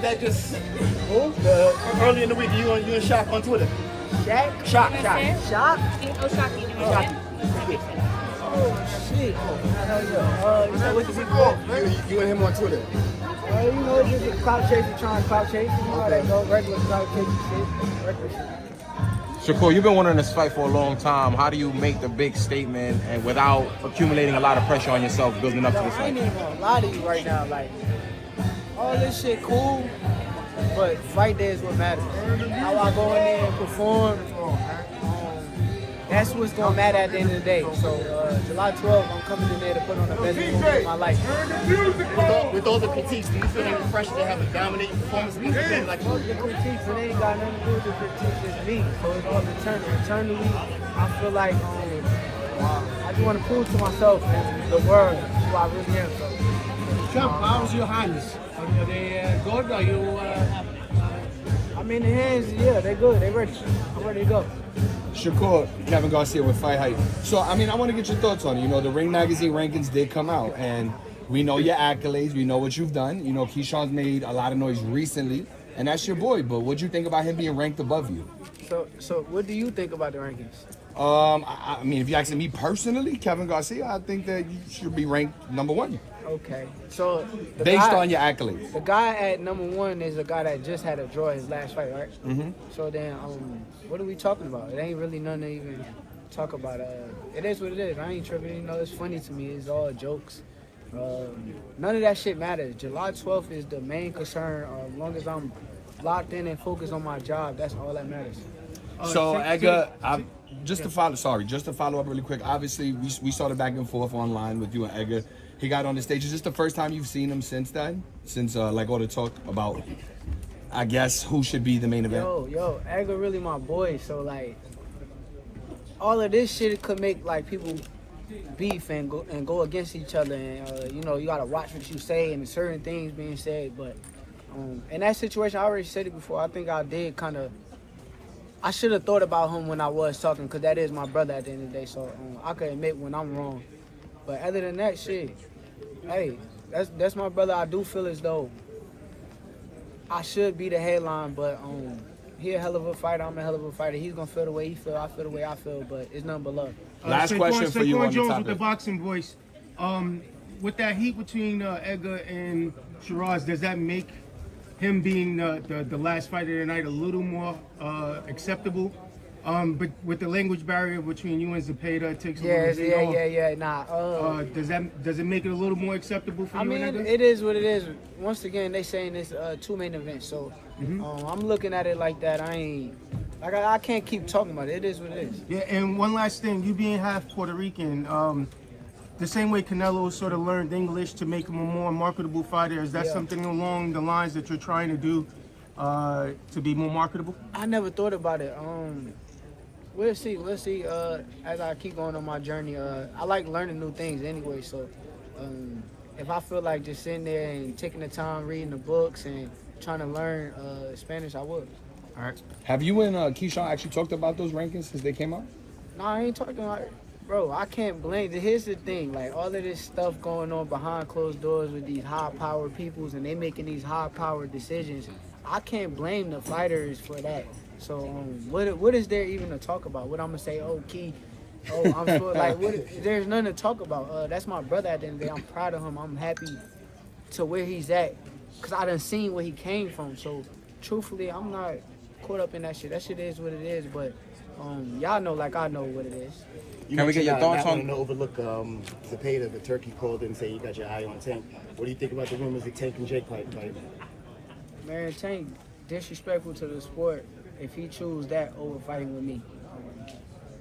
that just early in the week? You and Shaq on Twitter? Shaq? Shaq. Oh, Shocky. Oh, shit. You know what the big boy? You and him on Twitter? You know, just a clout chaser trying to clout chase. You know how that go, regular clout chasing shit. Regular shit. Shakur, you've been wanting this fight for a long time. How do you make the big statement and without accumulating a lot of pressure on yourself building up to this I fight? ain't even gonna lie to you right now. Like, all this shit cool, but fight day is what matters. How I go in there and perform, that's what's gonna matter at the end of the day. So July 12th, I'm coming in there to put on the best performance of my life. With all the critiques, do you feel any pressure to have a dominating performance against the man like All the critiques, it ain't got nothing to do with the critiques, it's me. So it's all internal. Internally, I feel like I just want to prove to myself and the world who I really am. So, Trump, how's your hands? Are they good? Are you? I'm in the hands, yeah, they're good, they're ready. I'm ready to go. Shakur, Kevin Garcia with Fight Hype. So, I mean, I want to get your thoughts on it. You know, the Ring Magazine rankings did come out, and we know your accolades. We know what you've done. You know, Keyshawn's made a lot of noise recently, and that's your boy. But what do you think about him being ranked above you? So what do you think about the rankings? I mean, if you're asking me personally, Kevin Garcia, I think that you should be ranked #1. Okay, so Based on your accolades. the guy at #1 is a guy that just had a draw his last fight, right? Mm-hmm. So then, what are we talking about? It ain't really nothing to even talk about. It is what it is. I ain't tripping. You know, it's funny to me. It's all jokes. None of that shit matters. July 12th is the main concern. As long as I'm locked in and focused on my job, that's all that matters. So, Edgar, just to follow up really quick. Obviously, we saw the back and forth online with you and Edgar. He got on the stage. Is this the first time you've seen him since then? Since like all the talk about, I guess, who should be the main event? Yo, Edgar really my boy. So like, all of this shit could make like people beef and go against each other. And you know, you gotta watch what you say and certain things being said. But in that situation, I already said it before. I think I did kind of. I should have thought about him when I was talking, because that is my brother at the end of the day. So I could admit when I'm wrong. But other than that shit, hey, that's my brother. I do feel as though I should be the headline, but he a hell of a fighter. I'm a hell of a fighter. He's gonna feel the way he feel. I feel the way I feel. But it's nothing but love. Last question for you on the Jones topic. with the boxing voice. With that heat between Edgar and Shiraz, does that make him being the last fighter tonight a little more acceptable? But with the language barrier between you and Zepeda, it takes a little bit off. Yeah. Nah. Does it make it a little more acceptable for you? I mean, and Edgar? it is what it is. Once again, they saying it's 2 main events, so I'm looking at it like that. I can't keep talking about it. It is what it is. Yeah, and one last thing, you being half Puerto Rican, the same way Canelo sort of learned English to make him a more marketable fighter, is that something along the lines that you're trying to do to be more marketable? I never thought about it. We'll see. As I keep going on my journey, I like learning new things anyway. So, if I feel like just sitting there and taking the time reading the books and trying to learn Spanish, I would. All right. Have you and Keyshawn actually talked about those rankings since they came out? No, I ain't talking like, bro. I can't blame. Here's the thing, like all of this stuff going on behind closed doors with these high-powered peoples, and they making these high-powered decisions. I can't blame the fighters for that. So what is there even to talk about? What I'm gonna say? Oh, Key. Oh, I'm sure. Like, there's nothing to talk about. That's my brother at the end of the day. I'm proud of him. I'm happy to where he's at, cause I done seen where he came from. So truthfully, I'm not caught up in that shit. That shit is what it is. But y'all know, like I know what it is. Can we get your thoughts on? Not to overlook Zepeda, the turkey called and say you got your eye on Tank. What do you think about the rumors of Tank and Jake fight? Man, Tank disrespectful to the sport if he choose that over fighting with me.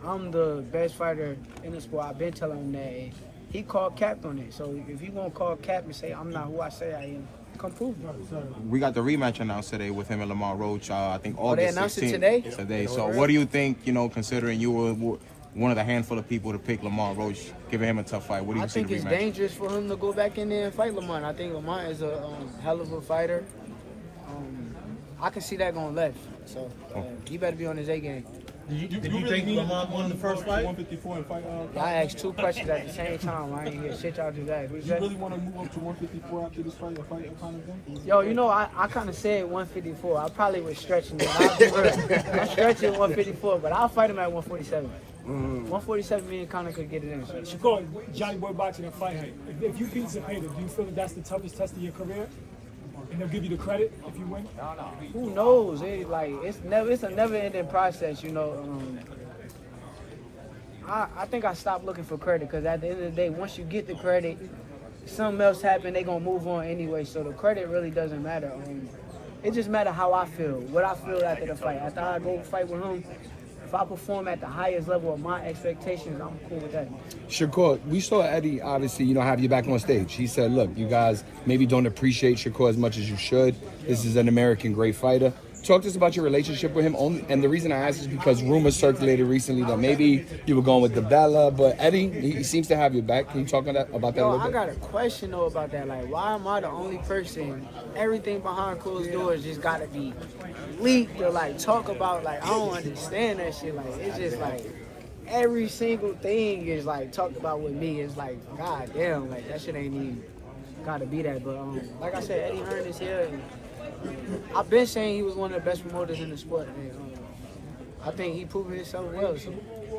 I'm the best fighter in the sport. I've been telling him that. And he called cap on it. So if you gonna call cap and say I'm not who I say I am, come prove it. We got the rematch announced today with him and Lamont Roach. I think August they announced 16th. it today? So what do you think, considering you were one of the handful of people to pick Lamont Roach, giving him a tough fight? What do you see I think the it's rematch? dangerous for him to go back in there and fight Lamont. I think Lamont is a hell of a fighter. I can see that going left. So he better be on his A game. Did you think Lamont won the first fight? 154 and fight. Y'all asked two questions at the same time. I ain't hear shit y'all just asked. You really want to move up to 154 after this fight? Fight Conor Benn? Yo, you know, I kind of said 154. I probably was stretching it. I'll be real. I'm stretching 154, but I'll fight him at 147. 147, me and Conor could get it in. Shakur, Johnny Boy Boxing and fight height. If you beat Zepeda, do you feel that that's the toughest test of your career? And they'll give you the credit if you win? Who knows? It's a never-ending process, you know. I think I stopped looking for credit because at the end of the day, once you get the credit, something else happen, they gonna move on anyway. So the credit really doesn't matter. It just matters how I feel, what I feel after the fight. After I go fight with him, if I perform at the highest level of my expectations, I'm cool with that. Shakur, we saw Eddie, obviously, have you back on stage. He said, look, you guys maybe don't appreciate Shakur as much as you should. This is an American great fighter. Talk to us about your relationship with him. And the reason I asked is because rumors circulated recently that maybe you were going with DeBella, but Eddie, he seems to have your back. Can you talk about that a little bit? I got a question though about that. Like, why am I the only person? Everything behind closed doors just gotta be leaked or like talk about. Like, I don't understand that shit. Like, it's just like every single thing is like talked about with me. It's like, god damn, like that shit ain't even gotta be that. But like I said, Eddie Hearn is here. And I've been saying he was one of the best promoters in the sport. And, I think he proven himself well. So